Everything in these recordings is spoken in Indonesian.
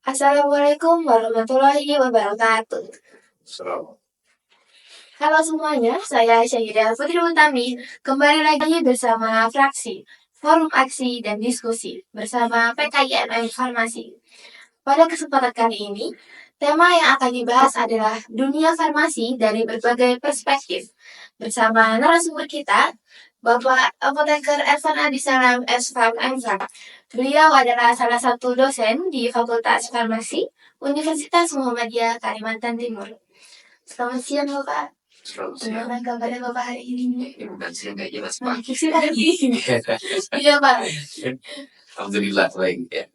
Assalamualaikum warahmatullahi wabarakatuh. Halo semuanya, saya Syahida Putri Utami. Kembali lagi bersama Fraksi, Forum Aksi dan Diskusi bersama PKIMM Farmasi. Pada kesempatan kali ini, tema yang akan dibahas adalah dunia farmasi dari berbagai perspektif. Bersama narasumber kita, Bapak Apoteker Evan Adisalam S.Farm MFAR. Beliau adalah salah satu dosen di Fakultas Farmasi Universitas Muhammadiyah Kalimantan Timur. Selamat siang Bapak. Selamat siang. Gimana kabarnya Bapak hari ini? Bukan siang, kayak jelas Nah, pagi. Iya Pak. Alhamdulillah baik ya.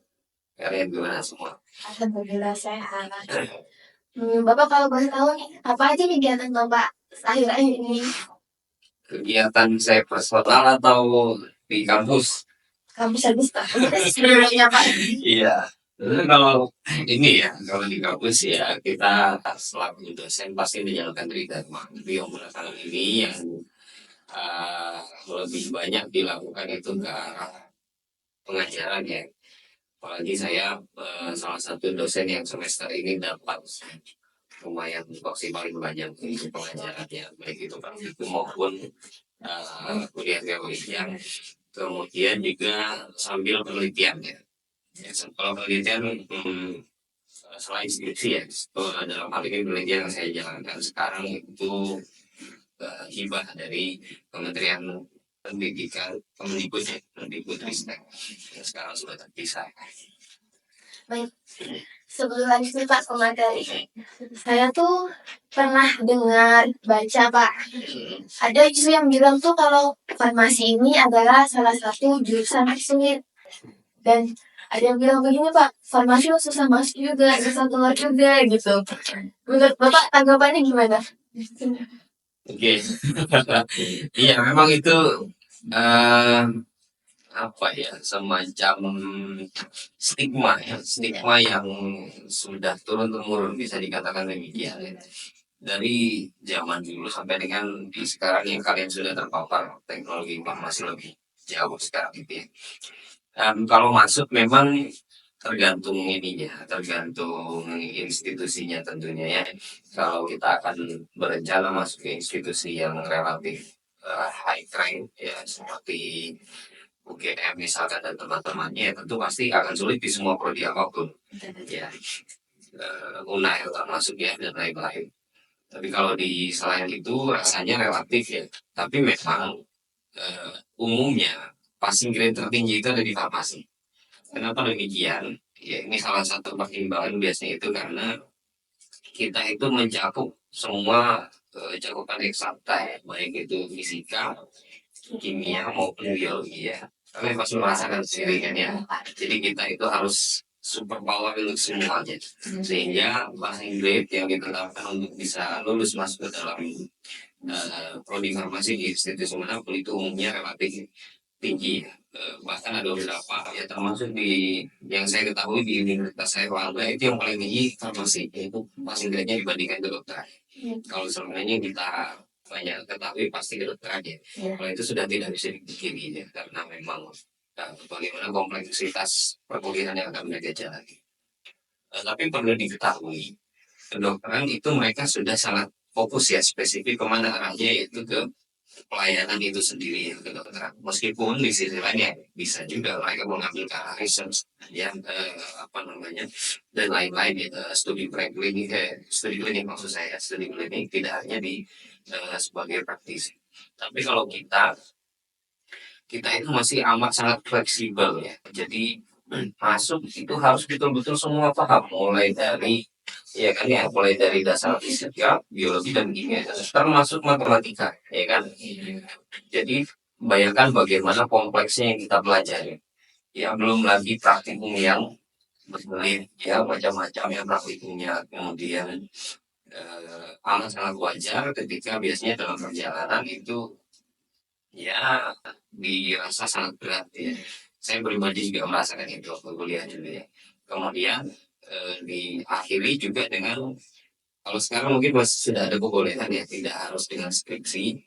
Kalian gimana semua? Alhamdulillah sehat. Bapak kalau boleh tahu nih, apa aja kegiatan Bapak akhir-akhir ini? Kegiatan saya personal atau di kampus? Kampus habis Pak. Sebelumnya Pak. Iya. Kalau ini ya, kalau di kampus ya kita selaku dosen pasti menjalankan diri dharma. Tapi yang belakangan ini yang uh, lebih banyak dilakukan itu ke arah pengajaran ya. Apalagi saya salah satu dosen yang semester ini dapat lumayan porsi paling banyak untuk pengajarannya, baik itu praktikum maupun kuliah teorinya. Kemudian juga sambil penelitian ya. Kalau penelitian selain skripsi ya, dalam hal ini penelitian yang saya jalankan sekarang itu hibah dari Kementerian Pendidikan, Kemendikbudristek yang sekarang sudah terpisah. Baik, sebelum lanjut nih Pak ke materi, saya tuh pernah dengar baca Pak, ada isu yang bilang tuh kalau farmasi ini adalah salah satu jurusan sulit, dan ada yang bilang begini Pak, farmasi susah masuk juga, susah keluar juga gitu. Menurut Bapak tanggapannya gimana? Oke, iya memang itu uh, apa ya, semacam stigma yang sudah turun temurun, bisa dikatakan demikian ya. Dari zaman dulu sampai dengan di sekarang yang kalian sudah terpapar teknologi informasi lebih jauh sekarang itu ya. Kalau masuk memang tergantung ininya, tergantung institusinya tentunya ya. Kalau kita akan berencana masuk ke institusi yang relatif high rank ya, seperti UGM misalkan dan teman-temannya, tentu pasti akan sulit di semua prodi apapun ya, UNAIR termasuk ya dan lain-lain. Tapi kalau di selain itu rasanya relatif ya, tapi memang umumnya passing grade tertinggi itu ada di farmasi. Kenapa demikian? Ya ini salah satu pertimbangan biasanya itu karena kita itu mencakup semua cakupan eksakta ya, baik itu fisika, kimia maupun biologi ya. Kalian pasti merasakan sendiri kan ya. Jadi kita itu harus super power untuk semuanya. Sehingga passing grade yang ditetapkan untuk bisa lulus masuk ke dalam prodi farmasi di institusi manapun itu umumnya relatif tinggi. Bahkan ada beberapa ya, termasuk di yang saya ketahui di universitas saya Walda itu yang paling tinggi farmasi, yaitu passing grade-nya dibandingkan kedokteran. Kalau sebenarnya kita banyak ketahui pasti kedokteran ya. Kalau itu sudah tidak bisa dipungkiri ya, karena memang bagaimana kompleksitas perkuliahan yang akan mereka jalani. Tapi perlu diketahui, kedokteran itu mereka sudah sangat fokus ya, spesifik kemana arahnya, yaitu ke pelayanan itu sendiri ya, kedokteran. Meskipun di sisi lainnya bisa juga mereka mengambil ke arah research yang dan lain-lain ya, studi preklinik, studi klinik maksud saya, studi klinik tidak hanya di sebagai praktisi. Tapi kalau kita itu masih amat sangat fleksibel ya. Jadi masuk itu harus betul-betul semua paham, mulai dari ya kan ya, mulai dari dasar fisika, biologi dan kimia, termasuk matematika, ya kan. Jadi bayangkan bagaimana kompleksnya yang kita pelajari. Ya belum lagi praktikum yang berbelit ya, macam-macam ya praktikumnya. Kemudian amat sangat wajar ketika biasanya dalam perjalanan itu ya dirasa sangat berat ya. Saya pribadi juga merasakan itu waktu kuliah dulu ya. Kemudian diakhiri juga dengan, kalau sekarang mungkin masih sudah ada kebolehan ya, tidak harus dengan skripsi.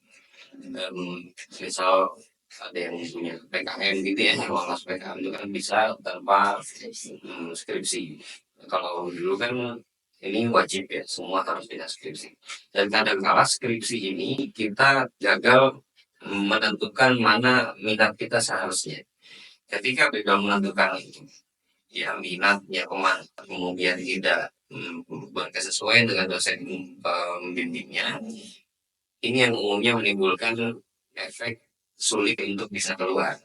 Misal ada yang punya PKM gitu ya, yang lolos PKM itu kan bisa tanpa skripsi. Kalau dulu kan ini wajib ya, semua harus punya skripsi. Dan kadang kala skripsi ini kita gagal menentukan mana minat kita seharusnya. Ketika gagal menentukan itu, ya minatnya kemana, kemudian tidak berkesesuaian dengan dosen pembimbingnya, ini yang umumnya menimbulkan efek sulit untuk bisa keluar.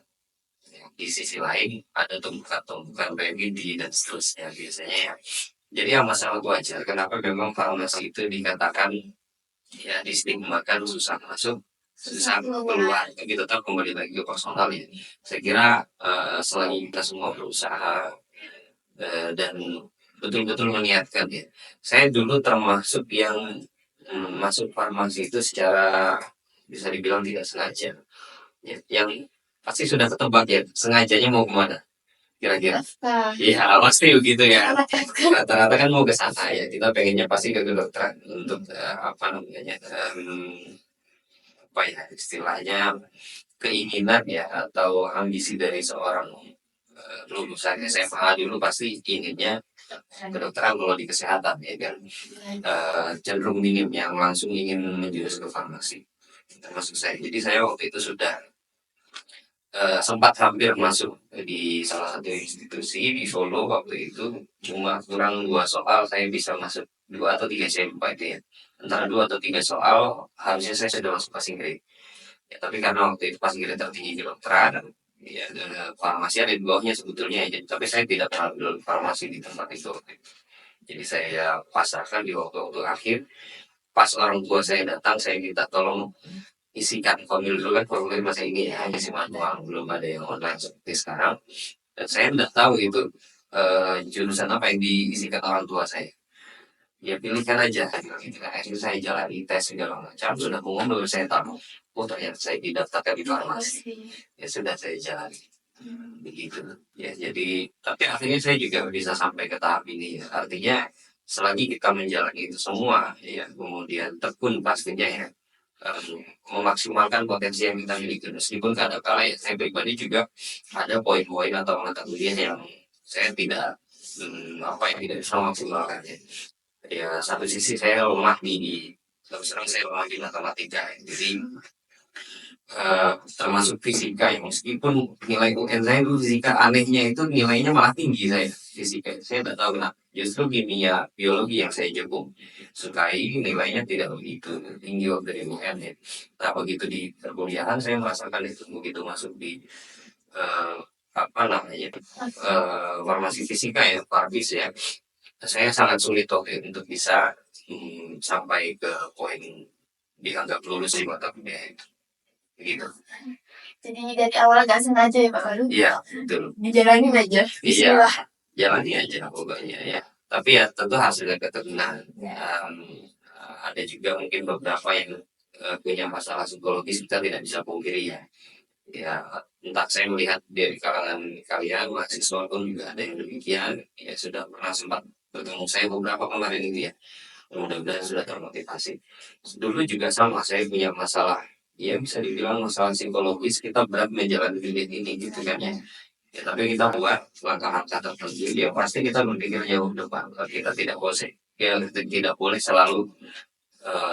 Di sisi lain ada tumpukan-tumpukan PBD dan seterusnya biasanya ya. Jadi yang masalah wajar, kenapa memang farmasi itu dikatakan ya distigmakan susah masuk, susah keluar. Tapi tetap kembali lagi ke personal ya. Saya kira selagi kita semua berusaha dan betul-betul meniatkan ya. Saya dulu termasuk yang masuk farmasi itu secara bisa dibilang tidak sengaja. Ya, yang pasti sudah ketebak ya, sengajanya mau kemana kira-kira? Iya, pasti begitu ya. Rata-rata kan mau ke sana ya. Kita pengennya pasti ke kedokteran untuk apa namanya, apa ya istilahnya keinginan ya atau ambisi dari seorang lulusan SMA dulu pasti inginnya kedokteran kalau di kesehatan ya kan. Cenderung minim yang langsung ingin menjurus ke farmasi termasuk saya. Jadi saya waktu itu sudah sempat hampir masuk di salah satu institusi di Solo waktu itu, cuma kurang 2 soal saya bisa masuk, 2 atau 3 saya lupa itu ya, antara 2 atau 3 soal harusnya saya sudah masuk passing grade ya, tapi karena waktu itu passing grade tertinggi kedokteran ya, farmasi ada di bawahnya sebetulnya ya, tapi saya tidak pernah dulu farmasi di tempat itu. Jadi saya pasarkan di waktu-waktu akhir, pas orang tua saya datang saya minta tolong isikan formulir dulu kan, formulir masa ini ya hanya si manual, belum ada yang online seperti sekarang. Dan saya tidak tahu itu jurusan apa yang diisikan orang tua saya. Ya pilihkan aja gitu kan. Akhirnya saya jalani tes segala macam, sudah umum baru saya tahu. Oh ternyata saya didaftarkan di farmasi. Ya sudah saya jalani begitu ya. Jadi tapi akhirnya saya juga bisa sampai ke tahap ini ya. Artinya selagi kita menjalani itu semua ya, kemudian tekun pastinya ya, memaksimalkan potensi yang kita miliki. Meskipun kadang-kala ya saya pribadi juga ada poin-poin atau mata kuliah yang saya tidak apa yang tidak bisa maksimalkan ya. Ya satu sisi saya lemah di terus terang saya lemah di matematika. Jadi termasuk fisika ya, meskipun nilai UN saya itu fisika, anehnya itu nilainya malah tinggi saya fisika. Saya tidak tahu kenapa. Justru kimia biologi yang saya jago sukai nilainya tidak begitu tinggi waktu dari UN ya. Nah begitu di perkuliahan saya merasakan itu begitu masuk di eh, apa namanya farmasi fisika ya, farbis ya. Saya sangat sulit waktu itu untuk bisa sampai ke poin dianggap lulus di mata kuliah itu. Gitu. Jadi dari awal gak sengaja ya Pak Walu? Iya, betul. Dijalanin aja. Iya, jalani aja pokoknya ya. Tapi ya tentu hasilnya keturunan. Ada juga mungkin beberapa yang punya masalah psikologis kita tidak bisa pungkiri ya. Ya, entah saya melihat dari kalangan kalian mahasiswa pun juga ada yang demikian. Ya sudah pernah sempat bertemu saya beberapa kemarin ini ya. Mudah-mudahan sudah termotivasi. Dulu juga sama, saya punya masalah ya bisa dibilang masalah psikologis, kita berat menjalani unit ini gitu kan ya. Ya tapi kita buat langkah-langkah tertentu ya pasti kita berpikir jauh depan. Kita tidak boleh ya, tidak boleh selalu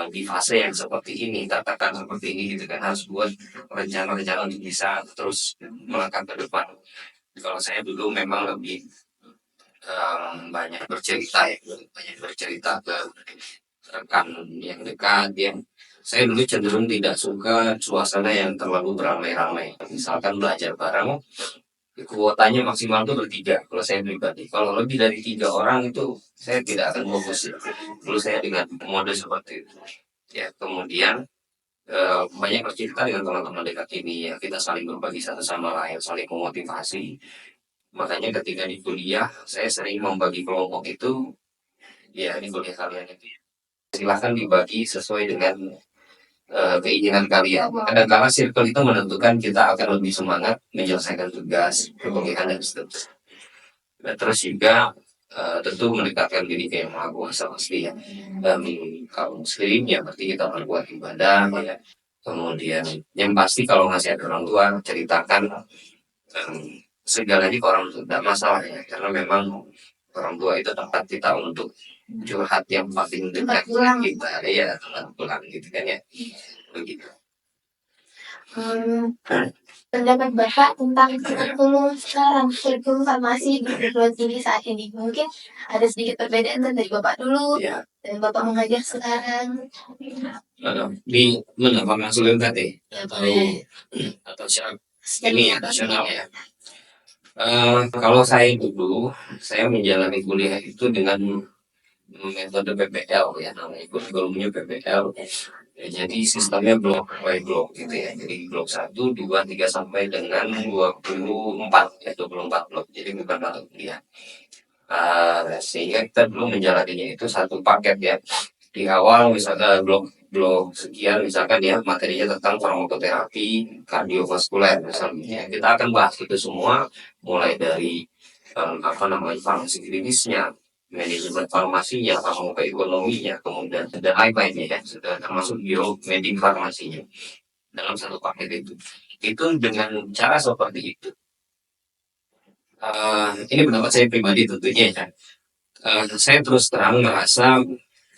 di fase yang seperti ini, katakan seperti ini gitu kan, harus buat rencana-rencana untuk bisa terus melangkah ke depan. Kalau saya dulu memang lebih banyak bercerita ya, banyak bercerita ke rekan yang dekat yang saya dulu cenderung tidak suka suasana yang terlalu beramai-ramai. Misalkan belajar bareng, kuotanya maksimal itu bertiga. Kalau saya pribadi, kalau lebih dari 3 orang itu saya tidak akan fokus. Dulu saya dengan mode seperti itu. Ya kemudian banyak bercerita dengan teman-teman dekat ini ya, kita saling berbagi satu sama lain, saling memotivasi. Makanya ketika di kuliah saya sering membagi kelompok itu ya, di kuliah kalian itu silahkan dibagi sesuai dengan keinginan kalian. Kadang-kadang circle itu menentukan kita akan lebih semangat menyelesaikan tugas, pemilihan dan seterusnya. Nah, terus juga tentu mendekatkan diri ke yang maha kuasa pasti ya. Kalau muslim ya berarti kita berbuat ibadah ya. Kemudian yang pasti kalau masih ada orang tua ceritakan segalanya ke orang tua tidak masalah ya, karena memang orang tua itu tempat kita untuk curhat yang paling Tempat dekat dengan pulang. kita, ya tempat pulang gitu kan ya, begitu. Hmm, pendapat Bapak tentang kurikulum sekarang, kurikulum farmasi di perguruan tinggi saat ini. Mungkin ada sedikit perbedaan kan dari Bapak dulu Ya, dan Bapak mengajar sekarang. di mana Pak Masul tadi Ya, atau boleh. secara Secara ini ya nasional ya. Kalau saya dulu, saya menjalani kuliah itu dengan metode PPL ya, namanya kurikulumnya PPL. Ya, jadi sistemnya blok by blok gitu ya. Jadi blok 1, 2, 3 sampai dengan 24 ya, 24 blok. Jadi bukan mata kuliah. Sehingga kita dulu menjalaninya itu satu paket ya. Di awal misalnya blok blok sekian misalkan ya materinya tentang farmakoterapi kardiovaskuler misalnya, kita akan bahas itu semua mulai dari apa namanya farmasi klinisnya, manajemen farmasinya, farmakoekonominya, kemudian ada lain-lainnya ya, sudah termasuk biomedik farmasinya dalam satu paket itu dengan cara seperti itu. Ini pendapat saya pribadi tentunya ya. Saya terus terang merasa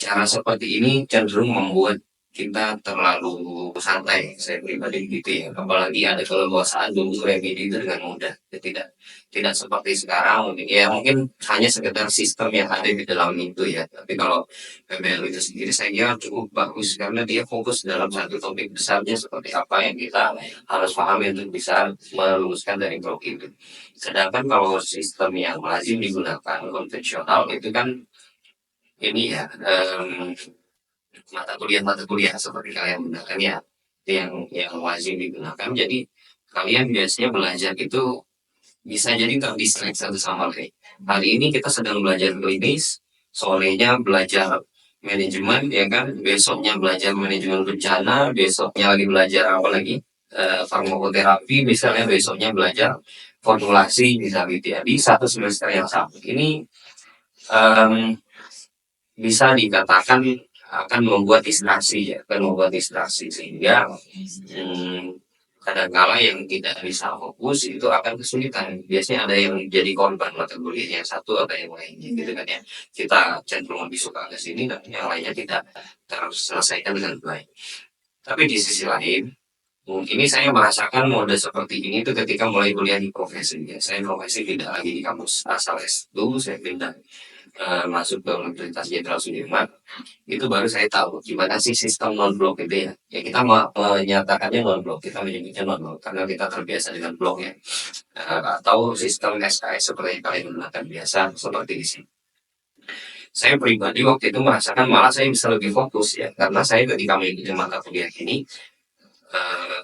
cara seperti ini cenderung membuat kita terlalu santai. Saya pribadi gitu ya. Apalagi ada keleluasaan untuk remedi dengan mudah. Tidak tidak seperti sekarang. Mungkin hanya sekedar sistem yang ada di dalam itu ya. Tapi kalau PBL itu sendiri saya kira cukup bagus karena dia fokus dalam satu topik besarnya seperti apa yang kita harus pahami untuk bisa meluluskan dari blok itu. Sedangkan kalau sistem yang lazim digunakan konvensional itu kan ini ya mata kuliah seperti kalian gunakan ya, itu yang lazim digunakan. Jadi kalian biasanya belajar itu bisa jadi terdistract satu sama lain. Hari ini kita sedang belajar klinis, sorenya belajar manajemen ya kan, besoknya belajar manajemen bencana, besoknya lagi belajar apa lagi, farmakoterapi misalnya, besoknya belajar formulasi misalnya gitu ya, di satu semester yang sama ini em, bisa dikatakan akan membuat distraksi ya, akan membuat distraksi sehingga kadangkala yang tidak bisa fokus itu akan kesulitan. Biasanya ada yang jadi korban mata kuliah yang satu atau yang lainnya gitu kan ya. Kita cenderung lebih suka ke sini dan yang lainnya tidak terselesaikan dengan baik. Tapi di sisi lain, ini saya merasakan mode seperti ini itu ketika mulai kuliah di profesi ya. Saya profesi tidak lagi di kampus asal S2, saya pindah masuk ke Universitas Jenderal Sudirman. Itu baru saya tahu gimana sih sistem non blok itu ya. Ya kita menyatakannya non blok, kita menyebutnya non blok karena kita terbiasa dengan blok ya. Atau sistem SKS seperti yang kalian gunakan biasa seperti di sini. Saya pribadi waktu itu merasakan malah saya bisa lebih fokus ya, karena saya ketika mengikuti mata kuliah ini, eh,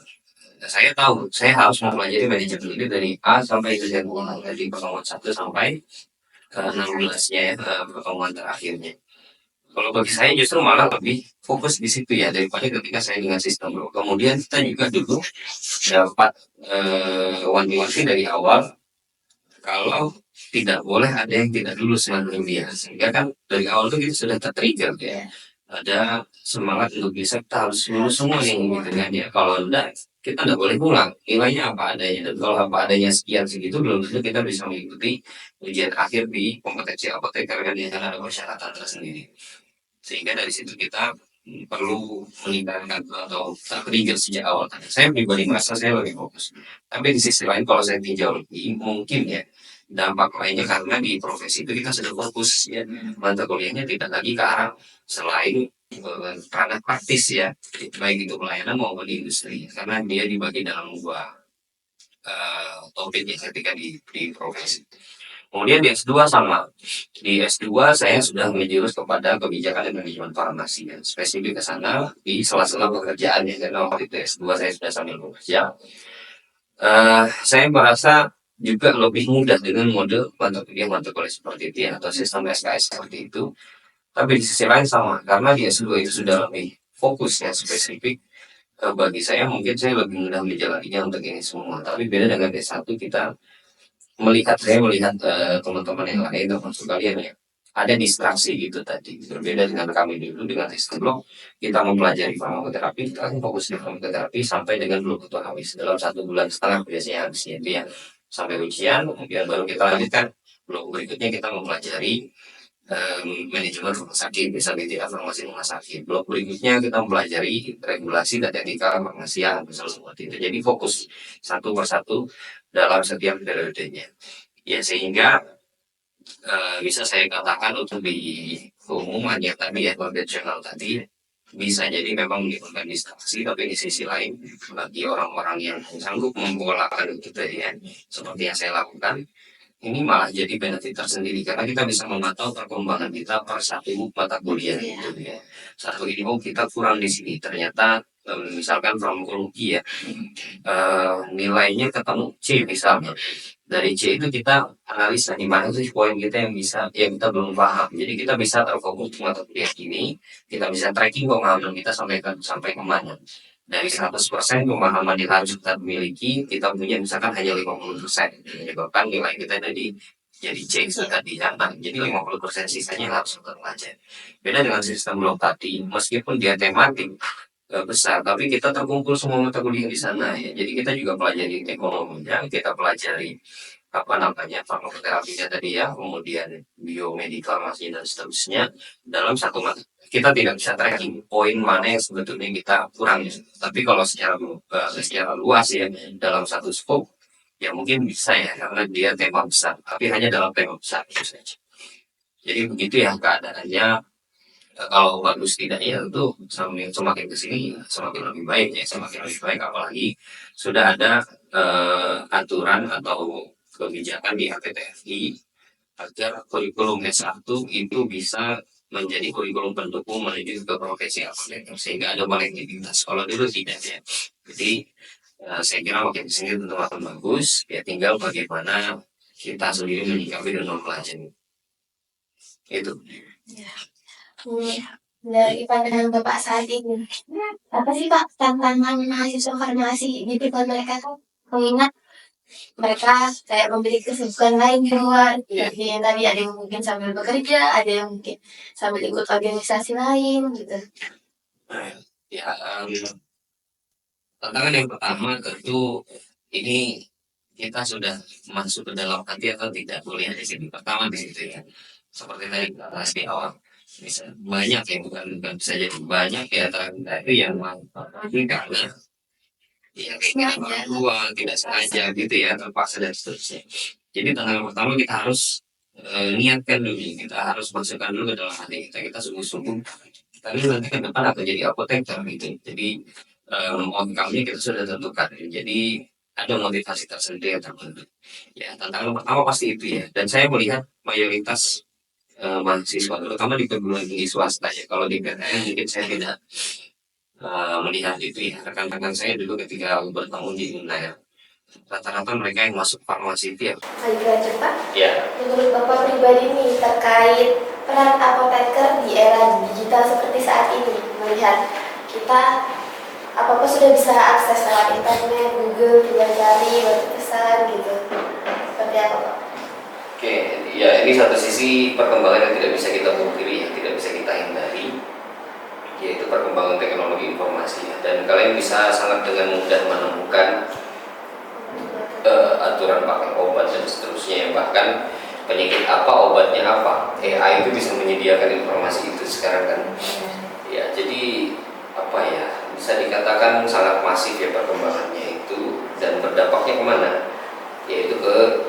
saya tahu saya harus mempelajari manajemen ini dari A sampai Z, dari pertemuan 1 sampai ke 16-nya ya, pertemuan terakhirnya. Kalau bagi saya justru malah lebih fokus di situ ya daripada ketika saya dengan sistem bro. Kemudian kita juga dulu dapat wanti-wanti dari awal kalau tidak boleh ada yang tidak lulus dengan kuliah. Sehingga kan dari awal tuh kita sudah tertrigger ya. Ada semangat untuk bisa kita harus lulus semua nih gitu kan ya. Kalau enggak kita enggak boleh pulang. Nilainya apa adanya. Dan kalau apa adanya sekian segitu belum tentu kita bisa mengikuti ujian akhir di kompetensi apoteker kan ya, karena ada persyaratan tersendiri. Sehingga dari situ kita perlu meningkatkan atau tertrigger sejak awal. Saya pribadi merasa saya lebih fokus. Tapi di sisi lain kalau saya tinjau lebih mungkin ya dampak lainnya karena di profesi itu kita sudah fokus ya, mata kuliahnya tidak lagi ke arah selain ranah praktis ya, baik itu pelayanan maupun di industri karena dia dibagi dalam dua topik ya ketika di profesi. Kemudian di S2 sama. Di S2 saya sudah menjurus kepada kebijakan dan manajemen farmasi. Dan spesifik ke sana di sela-sela pekerjaan ya. Karena waktu itu S2 saya sudah sambil bekerja. Saya merasa juga lebih mudah dengan mode mata kuliah seperti itu ya, atau sistem SKS seperti itu. Tapi di sisi lain sama, karena di S2 itu sudah lebih fokus ya, spesifik. Bagi saya mungkin saya lebih mudah menjalaninya untuk ini semua. Tapi beda dengan S1 kita saya melihat teman-teman yang lain termasuk kalian ya, ada distraksi gitu tadi, berbeda dengan kami dulu dengan sistem blok. Kita mempelajari farmakoterapi, kita akan fokus di farmakoterapi sampai dengan blok itu habis dalam 1,5 bulan biasanya habisnya itu ya, sampai ujian kemudian baru kita lanjutkan Blok berikutnya kita mempelajari manajemen rumah sakit, misalnya tidak farmasi rumah sakit. Blok berikutnya kita mempelajari regulasi dan etika farmasian, misalnya seperti itu. Jadi fokus satu persatu dalam setiap periodenya. Ya sehingga bisa saya katakan untuk di keumuman ya tadi ya konvensional tadi bisa jadi memang menimbulkan distraksi, tapi di sisi lain bagi orang-orang yang sanggup mempolakan itu tadi ya seperti yang saya lakukan, ini malah jadi benefit tersendiri karena kita bisa memantau perkembangan kita per satu mata kuliah gitu ya. Satu ini oh kita kurang di sini ternyata misalkan farmakologi ya nilainya ketemu C misalnya. Dari C itu kita analisa di mana sih poin kita yang kita belum paham. Jadi kita bisa terfokus di mata kuliah ini, kita bisa tracking pemahaman kita sampai kemana. Dari 100% pemahaman yang harus kita miliki, kita punya misalkan hanya 50%. Menyebabkan nilai kita jadi C tadi jangan. Jadi 50% sisanya harus kita pelajari. Beda dengan sistem blok tadi, meskipun dia tematik, besar, tapi kita terkumpul semua mata kuliah di sana ya. Jadi kita juga pelajari ekonominya, kita pelajari apa namanya farmakoterapinya tadi ya, kemudian biomedikal masih dan seterusnya dalam satu mata. Kita tidak bisa tracking poin mana yang sebetulnya kita kurang. Tapi kalau secara luas ya dalam satu scope ya mungkin bisa ya karena dia tema besar, tapi hanya dalam tema besar itu saja. Jadi begitu ya keadaannya. Kalau bagus tidaknya itu semakin kesini semakin lebih baik ya semakin lebih baik apalagi sudah ada aturan atau kebijakan di HPTFI agar kurikulum S1 itu bisa menjadi kurikulum pendukung menuju ke profesi apoteker sehingga ada konektivitas. Kalau dulu tidak ya. Jadi saya kira makin kesini tentu akan bagus ya tinggal bagaimana kita sendiri menyikapi dan mempelajari itu. Hmm, dari pandangan Bapak saat ini, apa sih Pak tantangan mahasiswa farmasi di depan mereka kan? Mengingat mereka kayak memiliki kesibukan lain di luar, jadi yang tadi ada yang mungkin sambil bekerja, ada yang mungkin sambil ikut organisasi lain gitu. Ya, tantangan yang pertama tentu ini kita sudah masuk ke dalam hati atau tidak kuliah di sini. Pertama di situ ya. Seperti tadi kita bahas di awal. Bisa banyak yang bukan saja banyak ya itu yang tapi karena ya keinginan orang tua tidak sengaja gitu ya terpaksa dan seterusnya. Jadi tantangan pertama kita harus niatkan dulu, kita harus masukkan dulu ke dalam hati kita sungguh-sungguh. Tapi nanti ke depan akan jadi apoteker gitu. Jadi outcome-nya kita sudah tentukan. Jadi ada motivasi tersendiri yang terbentuk. Ya tantangan pertama pasti itu ya. Dan saya melihat mayoritas mahasiswa terutama di perguruan tinggi swasta ya. Kalau di PTN mungkin saya tidak melihat itu ya. Rekan-rekan saya dulu ketika bertemu di UNAIR rata-rata mereka yang masuk farmasi itu ya. Balik lanjut Pak, Ya. menurut Bapak pribadi nih terkait peran apoteker di era digital seperti saat ini, melihat kita apa-apa sudah bisa akses lewat internet, Google, tinggal cari, baca pesan gitu. Seperti apa Pak? Oke, ya ini satu sisi perkembangan yang tidak bisa kita pungkiri, yang tidak bisa kita hindari, yaitu perkembangan teknologi informasi. Dan kalian bisa sangat dengan mudah menemukan aturan pakai obat dan seterusnya. Bahkan penyakit apa, obatnya apa. AI itu bisa menyediakan informasi itu sekarang kan. Ya, jadi apa ya, bisa dikatakan sangat masif ya perkembangannya itu dan berdampaknya kemana? Yaitu ke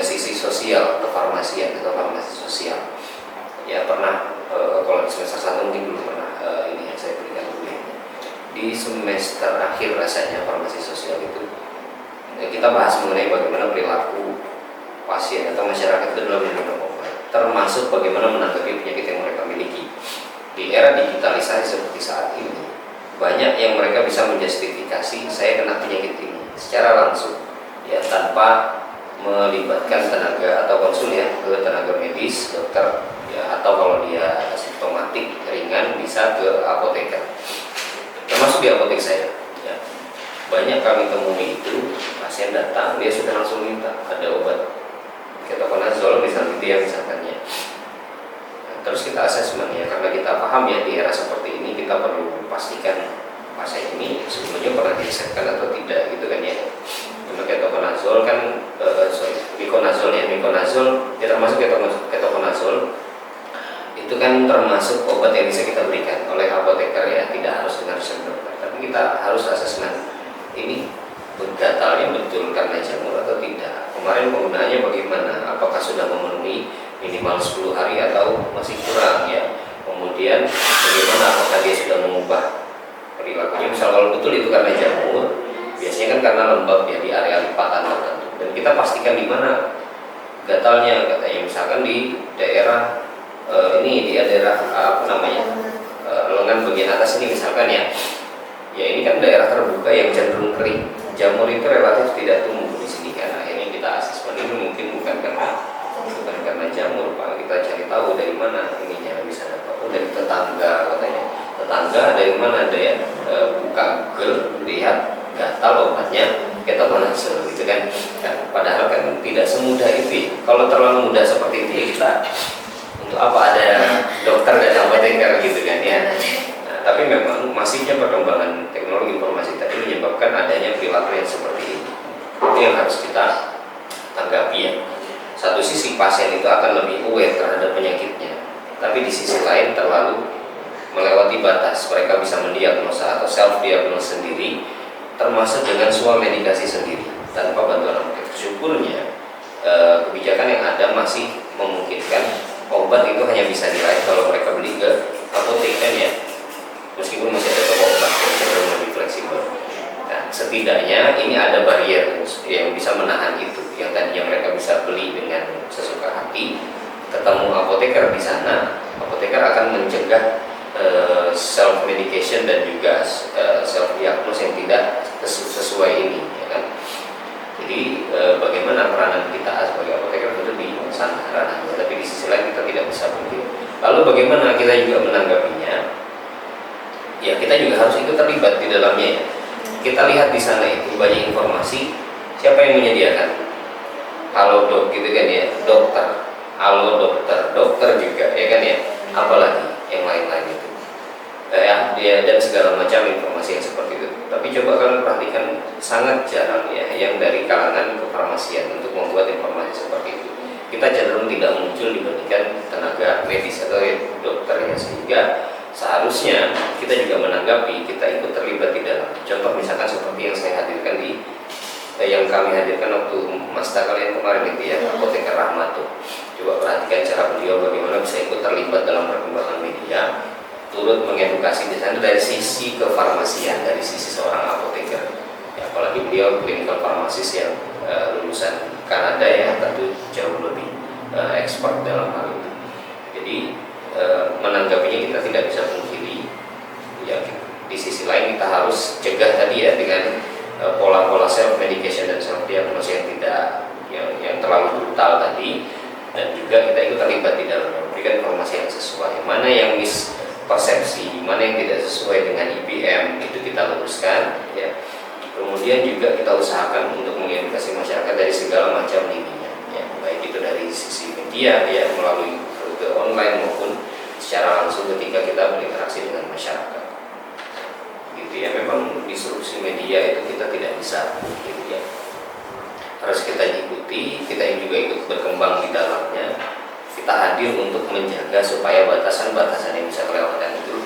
sisi sosial, ke farmasian atau farmasi sosial. Ya pernah kalau di semester 1 mungkin belum pernah ini yang saya berikan kuliahnya. Di semester akhir rasanya farmasi sosial itu kita bahas mengenai bagaimana perilaku pasien atau masyarakat itu dalam minum obat, termasuk bagaimana menanggapi penyakit yang mereka miliki. Di era digitalisasi seperti saat ini, banyak yang mereka bisa menjustifikasi saya kena penyakit ini secara langsung, ya tanpa melibatkan tenaga atau konsul ya ke tenaga medis, dokter, ya atau kalau dia simptomatik ringan bisa ke apoteker, termasuk di apotek saya. Ya. Banyak kami temui itu pasien datang dia sudah langsung minta ada obat ketoconazole misalnya gitu ya misalkannya. Terus kita asesmen ya karena kita paham ya di era seperti ini kita perlu pastikan pasien ini sebelumnya pernah diresepkan atau tidak gitu kan ya. Untuk ketoconazole kan miconazole obat yang bisa kita berikan oleh apoteker ya, tidak harus dengan resep dokter, tapi kita harus asesmen ini gatalnya betul karena jamur atau tidak, kemarin penggunaannya bagaimana, apakah sudah memenuhi minimal 10 hari atau masih kurang ya, kemudian bagaimana apakah dia sudah mengubah perilakunya, misal kalau betul itu karena jamur, biasanya kan karena lembab ya di area lipatan tertentu, dan kita pastikan di mana gatalnya, katanya misalkan di daerah ini di daerah apa namanya lengan bagian atas ini misalkan ya, ya ini kan daerah terbuka yang cenderung kering, jamur itu relatif tidak tumbuh di sini kan, akhirnya kita asesmen ini mungkin bukan karena jamur, Pak, kita cari tahu dari mana ininya bisa dapat, dari tetangga katanya, tetangga dari mana ada ya, buka Google lihat gatal obatnya ketokonazol gitu kan. Padahal kan tidak semudah itu, kalau terlalu mudah seperti itu ya kita untuk apa ada dokter dan apoteker gitu kan ya. Nah, tapi memang masifnya perkembangan teknologi informasi tadi menyebabkan adanya perilaku yang seperti ini. Itu yang harus kita tanggapi ya. Satu sisi pasien itu akan lebih aware terhadap penyakitnya, tapi di sisi lain terlalu melewati batas, mereka bisa mendiagnosa atau self diagnose sendiri, termasuk dengan sual medikasi sendiri tanpa bantuan apoteker. Syukurnya kebijakan yang ada masih memungkinkan obat itu hanya bisa diraih kalau mereka beli ke apotek kan ya, meskipun masih ada toko obat yang cenderung lebih fleksibel. Nah, setidaknya ini ada barrier yang bisa menahan itu, yang tadinya mereka bisa beli dengan sesuka hati, ketemu apoteker di sana, apoteker akan mencegah self medication dan juga self diagnose yang tidak sesuai ini ya kan. Jadi bagaimana peranan kita sebagai apoteker itu di sana ranahnya, tapi di sisi lain kita tidak bisa begitu. Lalu bagaimana kita juga menanggapinya? Ya kita juga harus ikut terlibat di dalamnya ya. Kita lihat di sana itu banyak informasi, siapa yang menyediakan? Halo dok gitu kan ya, dokter. Halo dokter, dokter juga ya kan ya. Apalagi yang lain-lain itu. Ya, dan segala macam informasi yang seperti itu. Tapi coba kalian perhatikan, sangat jarang ya yang dari kalangan kefarmasian untuk membuat informasi seperti itu. Kita cenderung tidak muncul dibandingkan tenaga medis atau dokter ya, sehingga seharusnya kita juga menanggapi, kita ikut terlibat di dalam. Contoh misalkan seperti yang saya hadirkan di yang kami hadirkan waktu master kalian kemarin itu ya, apoteker Rahmato. Coba perhatikan cara beliau bagaimana bisa ikut terlibat dalam perkembangan media, turut mengedukasi di sana dari sisi kefarmasian, dari sisi seorang apoteker ya, apalagi beliau clinical pharmacist yang lulusan Kanada ya, tentu jauh lebih expert dalam hal itu. Jadi menanggapinya kita tidak bisa pungkiri ya, di sisi lain kita harus cegah tadi ya dengan pola-pola self medication dan self diagnosis yang tidak yang terlalu brutal tadi, dan juga kita ikut terlibat di dalam memberikan informasi yang sesuai, mana yang persepsi, mana yang tidak sesuai dengan IPM itu kita luruskan ya. Kemudian juga kita usahakan untuk mengedukasi masyarakat dari segala macam lininya ya, baik itu dari sisi media ya, melalui rute online maupun secara langsung ketika kita berinteraksi dengan masyarakat gitu ya. Memang disrupsi media itu kita tidak bisa gitu ya, harus kita ikuti, kita juga ikut berkembang di dalamnya. Kita hadir untuk menjaga supaya batasan-batasan yang bisa kelewatan itu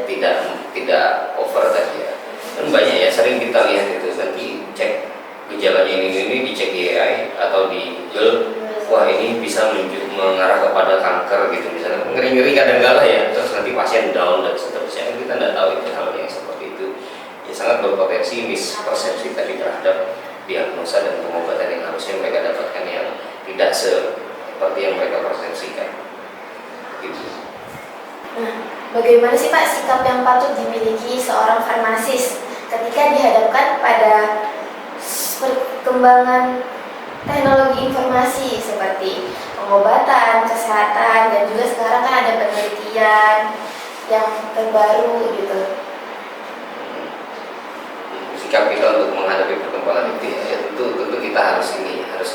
tidak over tadi ya. Kan banyak ya, sering kita lihat itu nanti cek gejalanya ini dicek di AI atau di Google, wah ini bisa mengarah kepada kanker gitu misalnya, ngeri-ngeri kadang-kala ya, terus nanti pasien down dan seterusnya. Kita tidak tahu itu hal yang seperti itu ya, sangat berpotensi mispersepsi tadi terhadap diagnosa dan pengobatan yang harusnya mereka dapatkan yang tidak seperti yang mereka persepsikan gitu. Nah, bagaimana sih Pak sikap yang patut dimiliki seorang farmasis ketika dihadapkan pada perkembangan teknologi informasi seperti pengobatan, kesehatan, dan juga sekarang kan ada penelitian yang terbaru gitu. Sikap kita untuk menghadapi perkembangan itu ya, tentu kita harus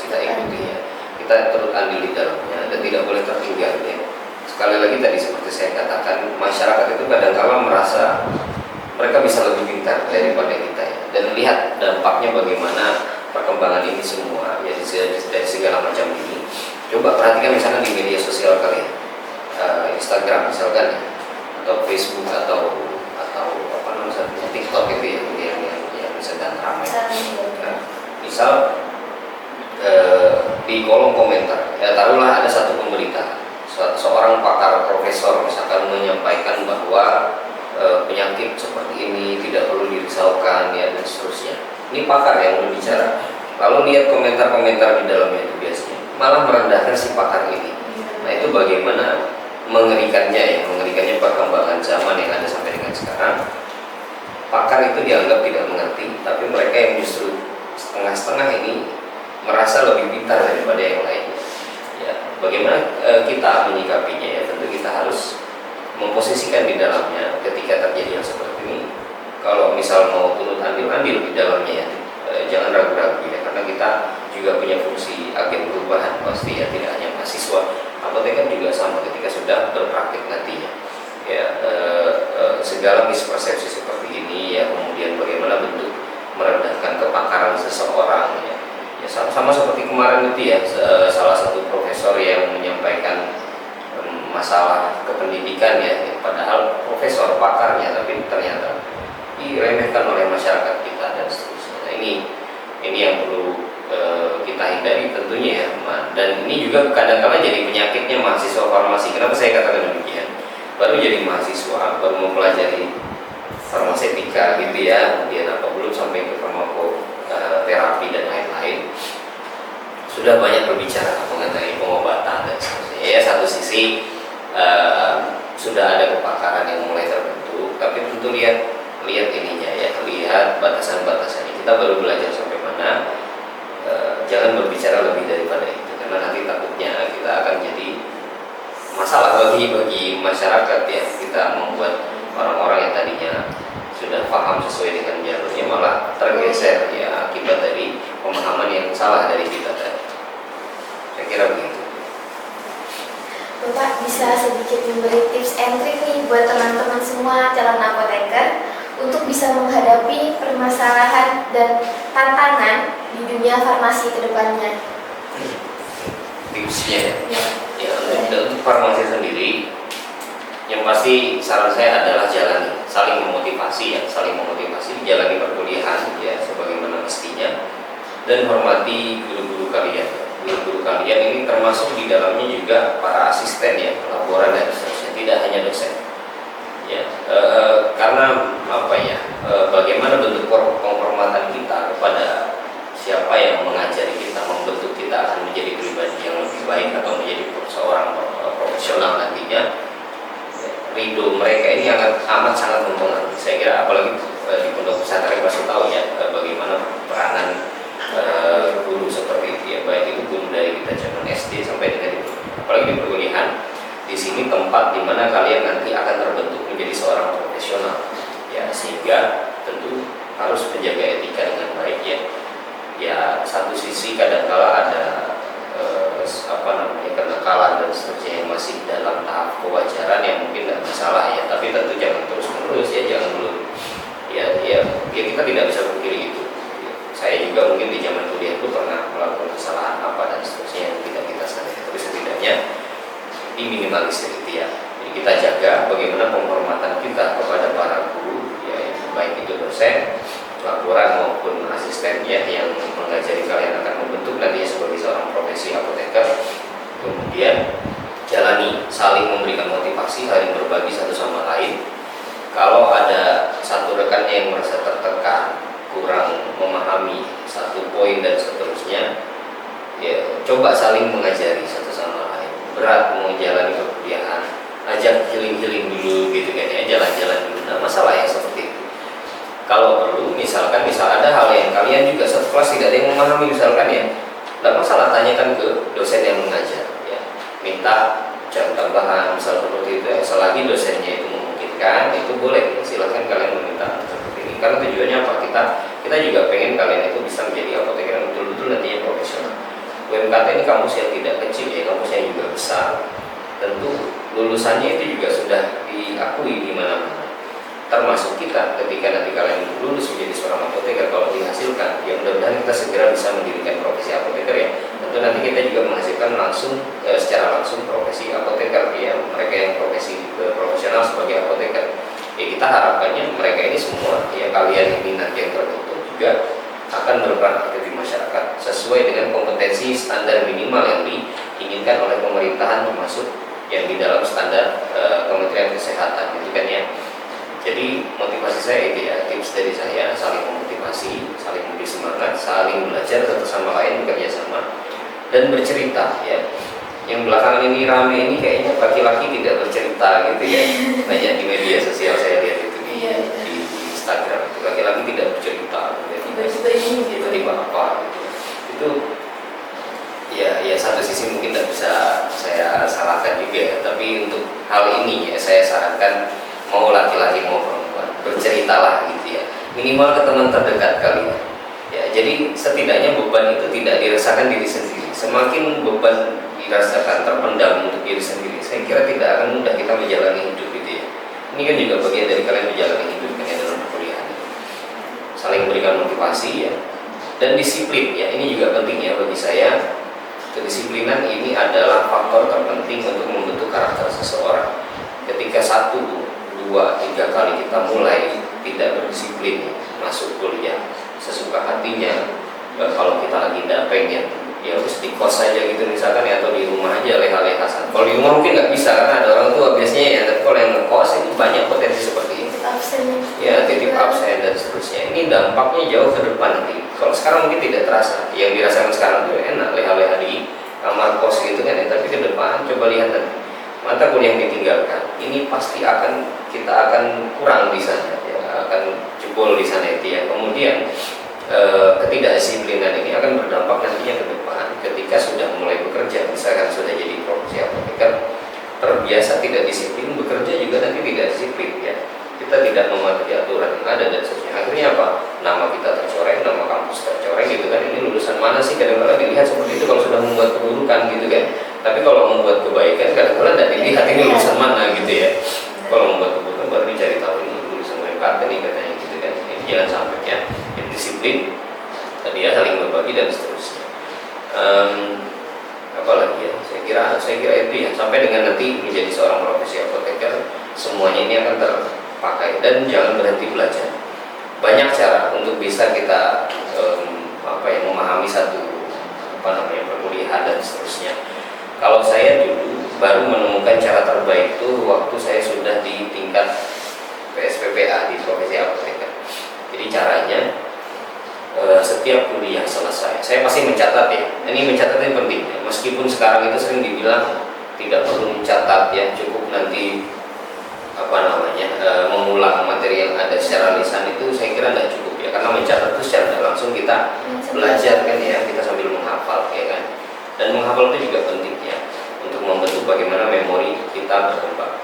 kita ikuti ya. Kita turut andil di dalamnya dan tidak boleh tertinggal ya. Sekali lagi tadi seperti saya katakan, masyarakat itu kadang-kala merasa mereka bisa lebih pintar daripada kita ya, dan lihat dampaknya bagaimana perkembangan ini semua ya, dari segala macam ini. Coba perhatikan misalnya di media sosial kalian, Instagram misalkan ya, atau Facebook atau apa namanya TikTok itu ya, yang sedang ramai. Nah, misal di kolom komentar ya taruhlah ada satu pemberita, seorang pakar profesor misalkan menyampaikan bahwa penyakit seperti ini tidak perlu dirisaukan ya dan seterusnya. Ini pakar yang berbicara. Lalu lihat komentar-komentar di dalamnya itu biasanya malah merendahkan si pakar ini. Nah itu bagaimana mengerikannya perkembangan zaman yang ada sampai dengan sekarang. Pakar itu dianggap tidak mengerti, tapi mereka yang justru setengah-setengah ini merasa lebih pintar daripada yang lainnya. Ya, bagaimana kita menyikapinya ya, tentu kita harus memposisikan di dalamnya ketika terjadi yang seperti ini. Kalau misal mau turut andil di dalamnya ya, jangan ragu-ragu ya, karena kita juga punya fungsi agen perubahan pasti ya, tidak hanya mahasiswa. Apoteker juga sama ketika sudah berpraktik nantinya. Ya, segala mispersepsi seperti ini ya, kemudian bagaimana bentuk merendahkan kepakaran seseorang ya. Ya, sama seperti kemarin itu ya, salah satu profesor yang menyampaikan masalah kependidikan ya, padahal profesor pakarnya tapi ternyata diremehkan oleh masyarakat kita dan seterusnya. Nah, ini yang perlu kita hindari tentunya ya, dan ini juga kadang-kadang jadi penyakitnya mahasiswa farmasi. Kenapa saya katakan demikian? Baru jadi mahasiswa, baru mempelajari farmasetika gitu ya, kemudian apa belum sampai ke farmakoterapi dan lain-lain, sudah banyak berbicara mengenai pengobatan dan seterusnya. Ya satu sisi sudah ada kepakaran yang mulai terbentuk, tapi tentu lihat ininya ya, lihat batasan-batasannya. Kita baru belajar sampai mana, jangan berbicara lebih daripada itu, karena nanti takutnya kita akan jadi masalah bagi masyarakat ya. Kita membuat orang-orang yang tadinya sudah paham sesuai dengan jalurnya malah tergeser ya, akibat dari pemahaman yang salah dari kita tadi. Saya kira begitu. Bapak bisa sedikit memberi tips and trick nih buat teman-teman semua calon apoteker untuk bisa menghadapi permasalahan dan tantangan di dunia farmasi ke depannya. Tipsnya ya, untuk farmasi sendiri yang pasti saran saya adalah saling memotivasi, jalani perkuliahan ya sebagaimana mestinya, dan hormati guru-guru kalian. Guru-guru kalian ini termasuk di dalamnya juga para asisten ya, laboran dan seterusnya, tidak hanya dosen. Ya, karena apa ya, bagaimana bentuk penghormatan kita kepada siapa yang mengajari kita, membentuk kita akan menjadi pribadi yang lebih baik atau menjadi seorang profesional nantinya. Ridho mereka ini amat sangat mempengaruhi. Saya kira apalagi di pondok pesantren pasti tahu ya bagaimana peranan guru seperti itu ya, baik itu guru dari kita zaman SD sampai dengan itu, apalagi di perkuliahan. Di sini tempat di mana kalian nanti akan terbentuk menjadi seorang profesional ya, sehingga tentu harus menjaga etika dengan baik ya. Ya satu sisi kadangkala ada kenakalan dan seterusnya yang masih dalam tahap kewajaran yang mungkin tidak masalah ya, tapi tentu jangan terus menerus ya, jangan dulu ya kita tidak bisa berpikir itu. Saya juga mungkin di zaman kuliah itu pernah melakukan kesalahan apa dan seterusnya yang tidak kita sadari, tapi setidaknya diminimalisir itu ya. Jadi kita jaga bagaimana penghormatan kita kepada para guru ya, baik itu dosen, laporan maupun asisten ya, yang mengajari kalian akan membentuk nantinya sebagai seorang profesi apoteker. Kemudian jalani, saling memberikan motivasi, saling berbagi satu sama lain. Kalau ada satu rekannya yang merasa tertekan, kurang memahami satu poin dan seterusnya, ya coba saling mengajari satu sama lain. Berat mau jalani perkuliahan, ajak healing dulu gitu kan ya, jalan-jalan dulu. Nah masalah yang seperti itu, kalau perlu misal ada hal yang kalian juga satu kelas tidak ada yang memahami misalkan ya, tidak masalah, tanyakan ke dosen yang mengajar ya, minta jam tambahan misal seperti itu ya. Selagi dosennya itu memungkinkan, itu boleh, silakan kalian meminta seperti ini, karena tujuannya apa, kita juga pengen kalian itu bisa menjadi apoteker yang betul-betul nantinya profesional. UMKT ini kampus yang tidak kecil ya, kampus yang juga besar, tentu lulusannya itu juga sudah diakui di mana-mana, termasuk kita. Ketika nanti kalian lulus menjadi seorang apoteker, kalau dihasilkan ya mudah-mudahan kita segera bisa mendirikan profesi apoteker ya, tentu itu nanti kita juga menghasilkan langsung secara langsung profesi apoteker ya, mereka yang profesional sebagai apoteker. Ya kita harapannya mereka ini semua ya, kalian ini nanti yang tertutup juga akan berperan aktif di masyarakat sesuai dengan kompetensi standar minimal yang diinginkan oleh pemerintahan, termasuk yang di dalam standar Kementerian Kesehatan gitu kan ya. Jadi motivasi saya itu ya, tips dari saya saling memotivasi, saling memberi semangat, saling belajar satu sama lain, bekerja sama dan bercerita ya. Yang belakangan ini rame ini kayaknya laki-laki tidak bercerita gitu ya. Banyak di media sosial saya lihat itu di Instagram itu laki-laki tidak bercerita. Tiba-tiba ini tiba-tiba apa gitu. Itu ya satu sisi mungkin tidak bisa saya salahkan juga ya, tapi untuk hal ini ya saya sarankan mau laki-laki mau perempuan berceritalah gitu ya, minimal ke teman terdekat kalian ya. Jadi setidaknya beban itu tidak dirasakan diri sendiri. Semakin beban dirasakan terpendam untuk diri sendiri, saya kira tidak akan mudah kita menjalani hidup gitu ya. Ini kan juga bagian dari kalian menjalani hidup kan ya, dalam perkuliahan. Saling memberikan motivasi ya, dan disiplin ya, ini juga penting ya bagi saya. Kedisiplinan ini adalah faktor terpenting untuk membentuk karakter seseorang. Ketika 1, 2, 3 kali kita mulai tidak berdisiplin masuk kuliah sesuka hatinya, kalau kita lagi tidak pengen ya harus di kos saja gitu misalkan ya, atau di rumah aja leha-leha. Kalau di rumah mungkin nggak bisa karena ada orang tua biasanya ya, tapi kalau yang ngekos itu banyak potensi seperti ini ya, titip absen dan seterusnya. Ini dampaknya jauh ke depan nanti. Kalau sekarang mungkin tidak terasa, yang dirasakan sekarang itu enak leha-leha di kamar kos gitu kan ya, tapi ke depan coba lihat nanti mata kuliah yang ditinggalkan ini pasti kita akan kurang di sana ya, akan jebol di sana itu ya. Kemudian ketidakdisiplinan ini akan berdampak nantinya ke depan ketika sudah mulai bekerja, misalkan sudah jadi profesi apoteker, terbiasa tidak disiplin, bekerja juga nanti tidak disiplin ya. Kita tidak mematuhi aturan yang ada dan seterusnya. Akhirnya apa? Nama kita tercoreng, nama kampus tercoreng gitu kan. Ini lulusan mana sih? Kadang-kadang dilihat seperti itu kalau sudah membuat keburukan gitu kan. Tapi kalau membuat kebaikan kadang-kadang tidak dilihat ini lulusan mana gitu ya. Kalau membuat keburukan baru dicari tahu ini lulusan UMKT nih katanya gitu kan. Ini jangan sampai ya. Jadi disiplin, tadi ya saling berbagi dan seterusnya. Apalagi ya? Saya kira itu ya. Sampai dengan nanti menjadi seorang profesi apoteker, semuanya ini akan terpakai dan jangan berhenti belajar. Banyak cara untuk bisa kita memahami satu perkuliahan dan seterusnya. Kalau saya dulu baru menemukan cara terbaik itu waktu saya sudah di tingkat PSPPA di profesi apoteker. Jadi caranya setiap kuliah selesai, saya masih mencatat ya. Ini mencatat ini penting ya. Meskipun sekarang itu sering dibilang tidak perlu mencatat ya, cukup nanti mengulang materi yang ada secara lisan, itu saya kira tidak cukup ya, karena mencatat itu secara langsung kita belajar kan ya, kita sambil menghafal ya kan. Dan menghafal itu juga penting ya untuk membentuk bagaimana memori kita berkembang.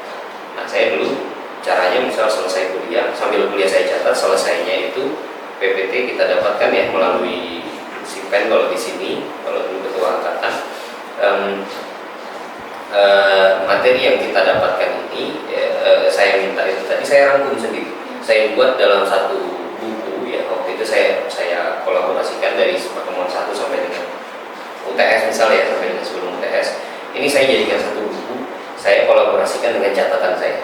Nah saya dulu caranya misal selesai kuliah, sambil kuliah saya catat, selesainya itu PPT kita dapatkan ya melalui Sipen kalau di sini, kalau dulu ketua angkatan. Materi yang kita dapatkan ini saya minta itu tadi saya rangkum sendiri, saya buat dalam satu buku ya. Waktu itu saya kolaborasikan dari pertemuan 1 sampai dengan UTS misalnya ya, sampai dengan sebelum UTS ini saya jadikan satu buku, saya kolaborasikan dengan catatan saya.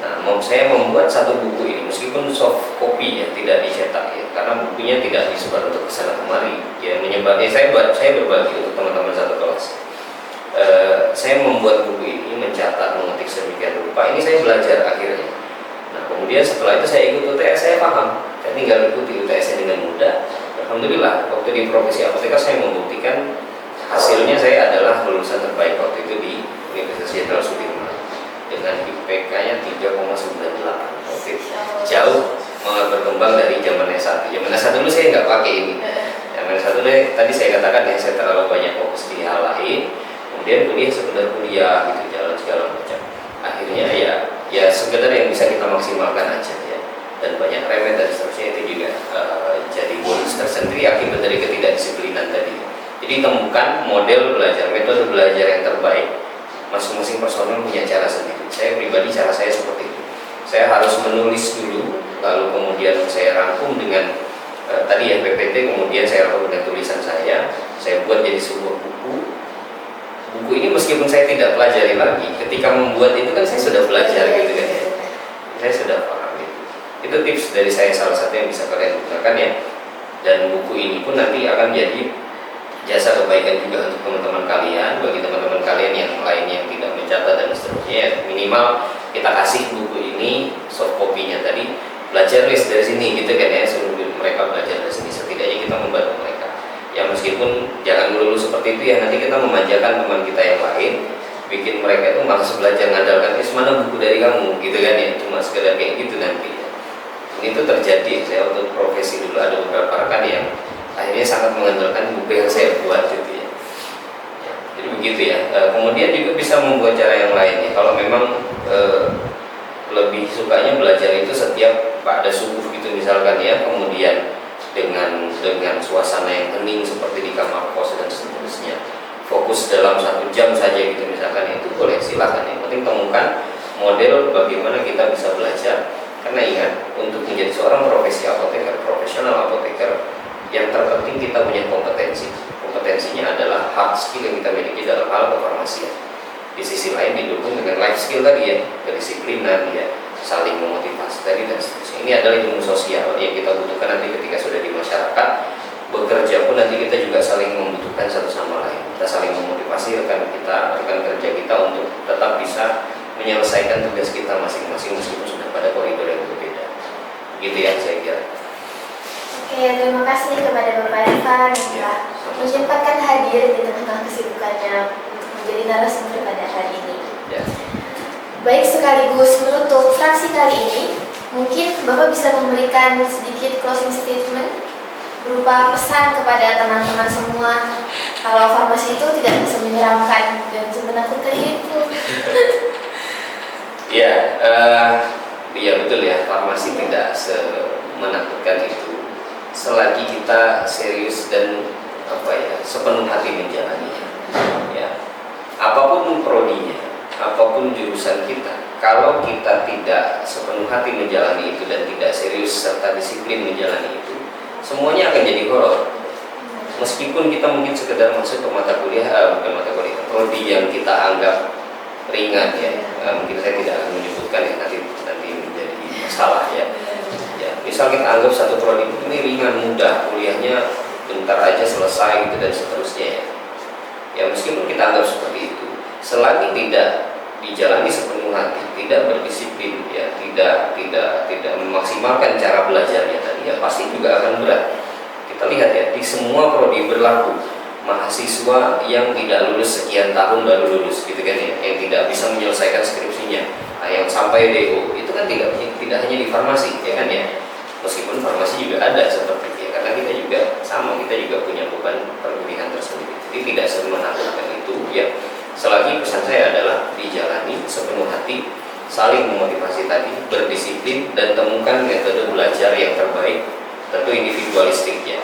Nah, saya membuat satu buku ini meskipun soft copy ya, tidak dicetak ya, karena bukunya tidak disebar untuk kesana kemari ya, menyebarnya saya berbagi untuk teman-teman satu kelas. Saya membuat buku ini, mencatat, mengetik sedemikian rupa, ini saya belajar akhirnya. Nah kemudian setelah itu saya ikut UTS, saya paham, saya tinggal ikuti UTS dengan mudah. Alhamdulillah waktu di profesi apoteker saya membuktikan hasilnya saya adalah lulusan terbaik waktu itu di Universitas Jenderal Sudirman dengan IPK-nya 3,98. Oke, jauh berkembang dari zaman S1. Zaman S1 dulu saya nggak pakai ini. Zaman S1 tadi saya katakan ya, saya terlalu banyak fokus di hal lain. Kemudian kuliah sekedar kuliah gitu, jalan segala macam. Akhirnya ya sekedar yang bisa kita maksimalkan aja ya. Dan banyak remeh dan seterusnya itu juga jadi bonus tersendiri akibat dari ketidakdisiplinan tadi. Jadi temukan model belajar, metode belajar yang terbaik. Masing-masing personel punya cara sendiri. Saya pribadi cara saya seperti itu. Saya harus menulis dulu, lalu kemudian saya rangkum dengan tadi ya PPT, kemudian saya lakukan tulisan saya buat jadi sebuah buku. Buku ini meskipun saya tidak pelajari lagi, ketika membuat itu kan saya sudah belajar gitu kan ya, saya sudah paham itu. Itu tips dari saya, salah satu yang bisa kalian gunakan ya. Dan buku ini pun nanti akan jadi jasa kebaikan juga untuk teman-teman kalian. Bagi teman-teman kalian yang lainnya yang tidak mencatat dan seterusnya, minimal kita kasih buku ini soft copy-nya tadi, belajar list dari sini gitu kan ya, suruh mereka belajar dari sini, setidaknya kita membantu mereka ya. Meskipun jangan melulu seperti itu ya, nanti kita memanjakan teman kita yang lain, bikin mereka itu malas belajar, ngandalkan mana buku dari kamu gitu kan ya, cuma sekedar kayak gitu nanti ya. Ini tuh terjadi, saya waktu profesi dulu ada beberapa rekan yang akhirnya sangat mengandalkan buku yang saya buat gitu ya. Jadi begitu ya. Kemudian juga bisa membuat cara yang lain ya. Kalau memang lebih sukanya belajar itu setiap pada subuh gitu misalkan ya, kemudian dengan suasana yang hening seperti di kamar kos dan seterusnya, fokus dalam 1 jam saja gitu misalkan, itu boleh, silahkan. Yang penting temukan model bagaimana kita bisa belajar. Karena ingat, untuk menjadi seorang profesional apoteker, yang terpenting kita punya kompetensi. Kompetensinya adalah hard skill yang kita miliki dalam hal kefarmasian. Di sisi lain didukung dengan life skill tadi ya, kedisiplinan ya, saling memotivasi tadi dan seterusnya. Ini adalah ilmu sosial yang kita butuhkan nanti ketika sudah di masyarakat. Bekerja pun nanti kita juga saling membutuhkan satu sama lain. Kita saling memotivasi rekan kerja kita untuk tetap bisa menyelesaikan tugas kita masing-masing meskipun sudah pada koridor yang berbeda. Gitu ya saya kira. Oke, terima kasih kepada Bapak Irfan yang telah menyempatkan hadir di tengah-tengah kesibukannya untuk menjadi narasumber pada hari ini. Ya. Baik, sekaligus menutup fraksi kali ini, mungkin Bapak bisa memberikan sedikit closing statement berupa pesan kepada teman-teman semua kalau farmasi itu tidak bisa menyeramkan dan menakutkan itu. Ya, iya betul ya, farmasi tidak menakutkan itu selagi kita serius dan sepenuh hati menjalaninya. Ya, apapun prodinya, apapun jurusan kita, kalau kita tidak sepenuh hati menjalani itu dan tidak serius serta disiplin menjalani itu, semuanya akan jadi horor. Meskipun kita mungkin sekedar masuk ke prodi yang kita anggap ringan ya, mungkin saya tidak akan menyebutkan ya, nanti menjadi masalah ya. Misal kita anggap satu prodi ini ringan, mudah, kuliahnya bentar aja selesai gitu dan seterusnya ya. Ya meskipun kita anggap seperti itu, selagi tidak dijalani sepenuh hati, tidak berdisiplin ya, tidak memaksimalkan cara belajarnya tadi ya, pasti juga akan berat. Kita lihat ya, di semua prodi berlaku mahasiswa yang tidak lulus sekian tahun baru lulus gitu kan ya, yang tidak bisa menyelesaikan skripsinya, yang sampai DO itu kan tidak hanya di farmasi ya kan ya. Meskipun farmasi juga ada seperti itu ya, karena kita juga sama, kita juga punya beban perkuliahan tersebut. Jadi tidak semenakutkan itu ya. Selagi pesan saya adalah dijalani sepenuh hati, saling memotivasi tadi, berdisiplin dan temukan metode belajar yang terbaik. Tentu individualistik ya.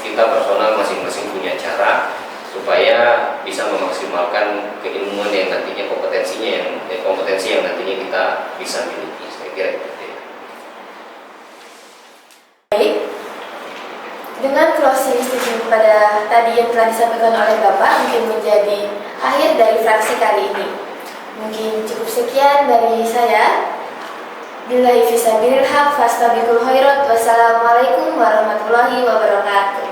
Kita personal masing-masing punya cara supaya bisa memaksimalkan keilmuan yang nantinya kompetensi yang nantinya kita bisa miliki. Saya kira itu. Baik, dengan closing statement pada tadi yang telah disampaikan oleh Bapak mungkin menjadi akhir dari fraksi kali ini. Mungkin cukup sekian dari saya. Billahi fisabilillah, fastabiqul khairat. Wassalamualaikum warahmatullahi wabarakatuh.